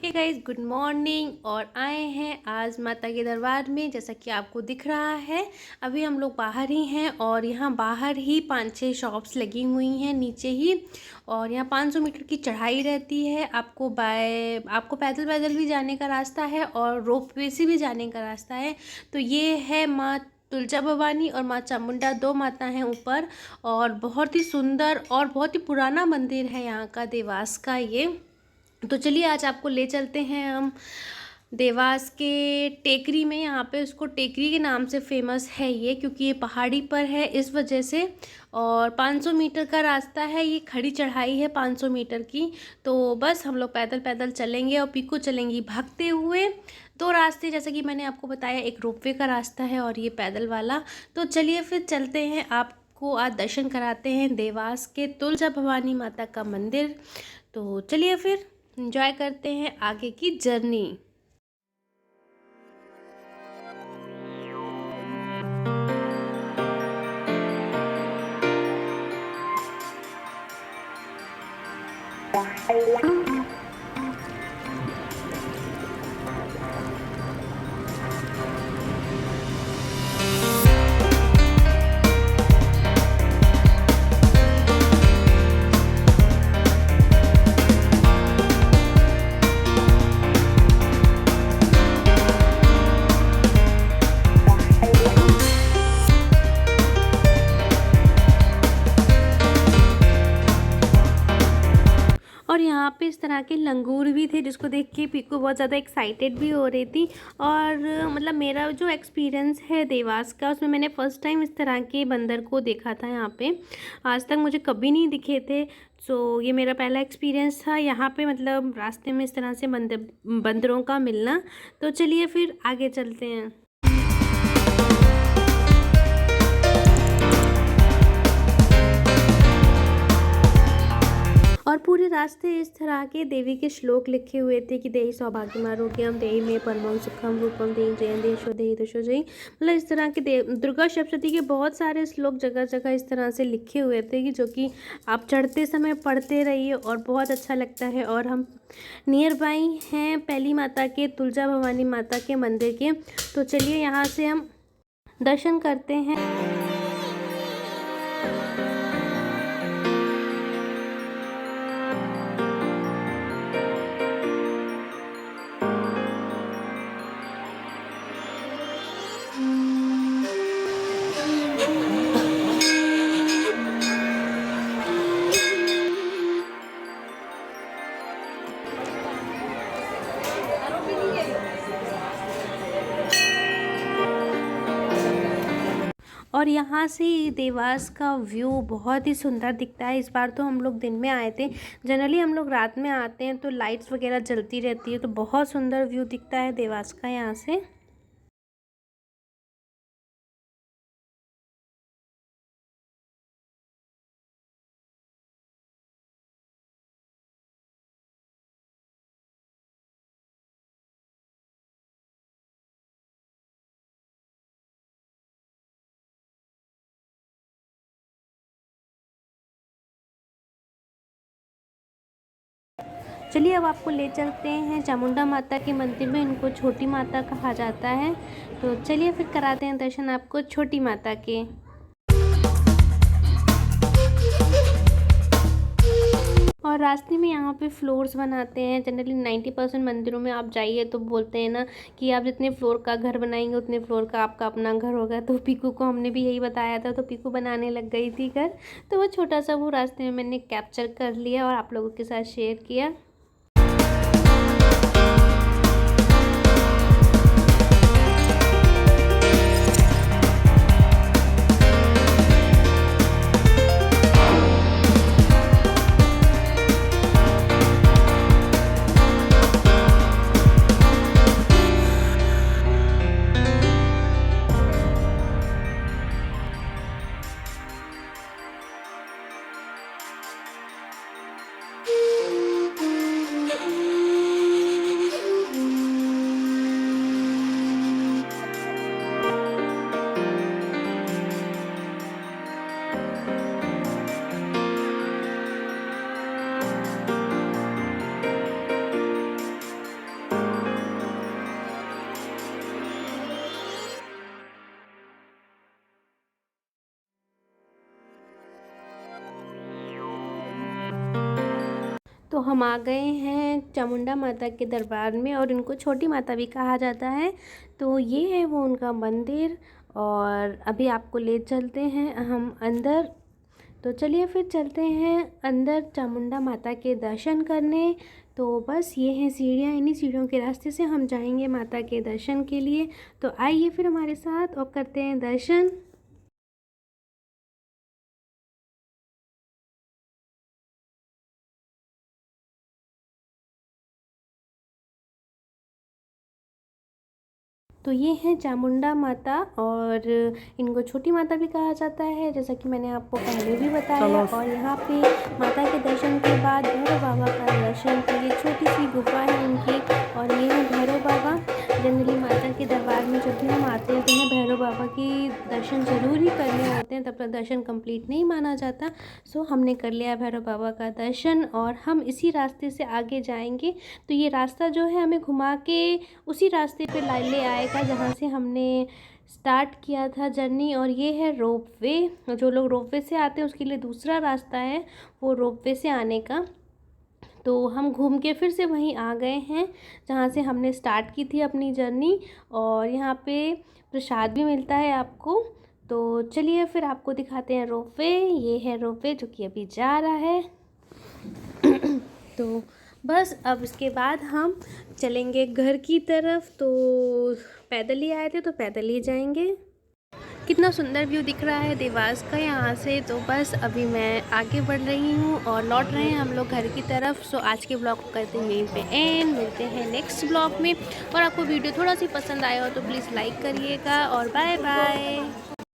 Hey guys, good morning. और आए हैं आज माता के दरबार में, जैसा कि आपको दिख रहा है। अभी हम लोग बाहर ही हैं और यहाँ बाहर ही 5-6 शॉप्स लगी हुई हैं नीचे ही। और यहाँ 500 मीटर की चढ़ाई रहती है। आपको पैदल पैदल भी जाने का रास्ता है और रोप वे से भी जाने का रास्ता है। तो ये है माँ तुलजा भवानी और माँ चामुंडा, दो माता हैं ऊपर। और बहुत ही सुंदर और बहुत ही पुराना मंदिर है यहाँ का, देवास का ये। तो चलिए आज आपको ले चलते हैं हम देवास के टेकरी में। यहाँ पे उसको टेकरी के नाम से फेमस है ये, क्योंकि ये पहाड़ी पर है इस वजह से। और 500 मीटर का रास्ता है, ये खड़ी चढ़ाई है 500 मीटर की। तो बस हम लोग पैदल पैदल चलेंगे और पीकू चलेंगी भागते हुए। दो रास्ते जैसा कि मैंने आपको बताया, एक रोपवे का रास्ता है और ये पैदल वाला। तो चलिए फिर चलते हैं, आपको आज दर्शन कराते हैं देवास के तुलजा भवानी माता का मंदिर। तो चलिए फिर एंजॉय करते हैं आगे की जर्नी। और यहाँ पे इस तरह के लंगूर भी थे, जिसको देख के पीकू बहुत ज़्यादा एक्साइटेड भी हो रही थी। और मतलब मेरा जो एक्सपीरियंस है देवास का, उसमें मैंने फ़र्स्ट टाइम इस तरह के बंदर को देखा था यहाँ पे। आज तक मुझे कभी नहीं दिखे थे। सो ये मेरा पहला एक्सपीरियंस था यहाँ पे, मतलब रास्ते में इस तरह से बंदरों का मिलना। तो चलिए फिर आगे चलते हैं। और पूरे रास्ते इस तरह के देवी के श्लोक लिखे हुए थे कि देहि सौभाग्यम आरोग्यम, देहि में परमं सुखम रूपम, देहि जयं देशो देहि दशो जयी। मतलब इस तरह के दुर्गा सप्तशती के बहुत सारे श्लोक जगह जगह इस तरह से लिखे हुए थे कि जो कि आप चढ़ते समय पढ़ते रहिए और बहुत अच्छा लगता है। और हम नियर बाई हैं पहली माता के, तुलजा भवानी माता के मंदिर के। तो चलिए यहाँ से हम दर्शन करते हैं। और यहाँ से देवास का व्यू बहुत ही सुंदर दिखता है। इस बार तो हम लोग दिन में आए थे। जनरली हम लोग रात में आते हैं तो लाइट्स वगैरह जलती रहती है, तो बहुत सुंदर व्यू दिखता है देवास का यहाँ से। चलिए अब आपको ले चलते हैं चामुंडा माता के मंदिर में। इनको छोटी माता कहा जाता है। तो चलिए फिर कराते हैं दर्शन आपको छोटी माता के। और रास्ते में यहाँ पे फ्लोर्स बनाते हैं। जनरली 90% मंदिरों में आप जाइए तो बोलते हैं ना कि आप जितने फ्लोर का घर बनाएंगे उतने फ्लोर का आपका अपना घर होगा। तो पीकू को हमने भी यही बताया था, तो पीकू बनाने लग गई थी घर। तो वो छोटा सा वो रास्ते में मैंने कैप्चर कर लिया और आप लोगों के साथ शेयर किया। तो हम आ गए हैं चामुंडा माता के दरबार में, और इनको छोटी माता भी कहा जाता है। तो ये है वो उनका मंदिर, और अभी आपको ले चलते हैं हम अंदर। तो चलिए फिर चलते हैं अंदर चामुंडा माता के दर्शन करने। तो बस ये हैं सीढ़ियाँ, इन्हीं सीढ़ियों के रास्ते से हम जाएंगे माता के दर्शन के लिए। तो आइए फिर हमारे साथ और करते हैं दर्शन। तो ये हैं चामुंडा माता, और इनको छोटी माता भी कहा जाता है, जैसा कि मैंने आपको पहले भी बताया। और यहाँ पे माता के दर्शन के बाद भैरव बाबा का दर्शन के लिए छोटी सी गुफा है इनकी, और ये है भैरव बाबा। जनरली माता के दरबार में जब भी हम आते हैं तो हमें भैरव बाबा की दर्शन ज़रूर ही करने होते हैं, तब तक दर्शन कंप्लीट नहीं माना जाता। सो हमने कर लिया भैरव बाबा का दर्शन, और हम इसी रास्ते से आगे जाएंगे। तो ये रास्ता जो है हमें घुमा के उसी रास्ते पे ले आएगा जहाँ से हमने स्टार्ट किया था जर्नी। और ये है रोप वे, जो लोग रोप वे से आते हैं उसके लिए दूसरा रास्ता है वो रोप वे से आने का। तो हम घूम के फिर से वहीं आ गए हैं जहाँ से हमने स्टार्ट की थी अपनी जर्नी, और यहाँ पे प्रसाद भी मिलता है आपको। तो चलिए फिर आपको दिखाते हैं रोप वे। ये है रोप वे जो कि अभी जा रहा है। तो बस अब इसके बाद हम चलेंगे घर की तरफ। तो पैदल ही आए थे तो पैदल ही जाएंगे। कितना सुंदर व्यू दिख रहा है देवास का यहाँ से। तो बस अभी मैं आगे बढ़ रही हूँ और लौट रहे हैं हम लोग घर की तरफ। सो आज के ब्लॉग को करते हैं यहीं पे एंड, मिलते हैं नेक्स्ट ब्लॉग में। और आपको वीडियो थोड़ा सी पसंद आया हो तो प्लीज़ लाइक करिएगा, और बाय बाय।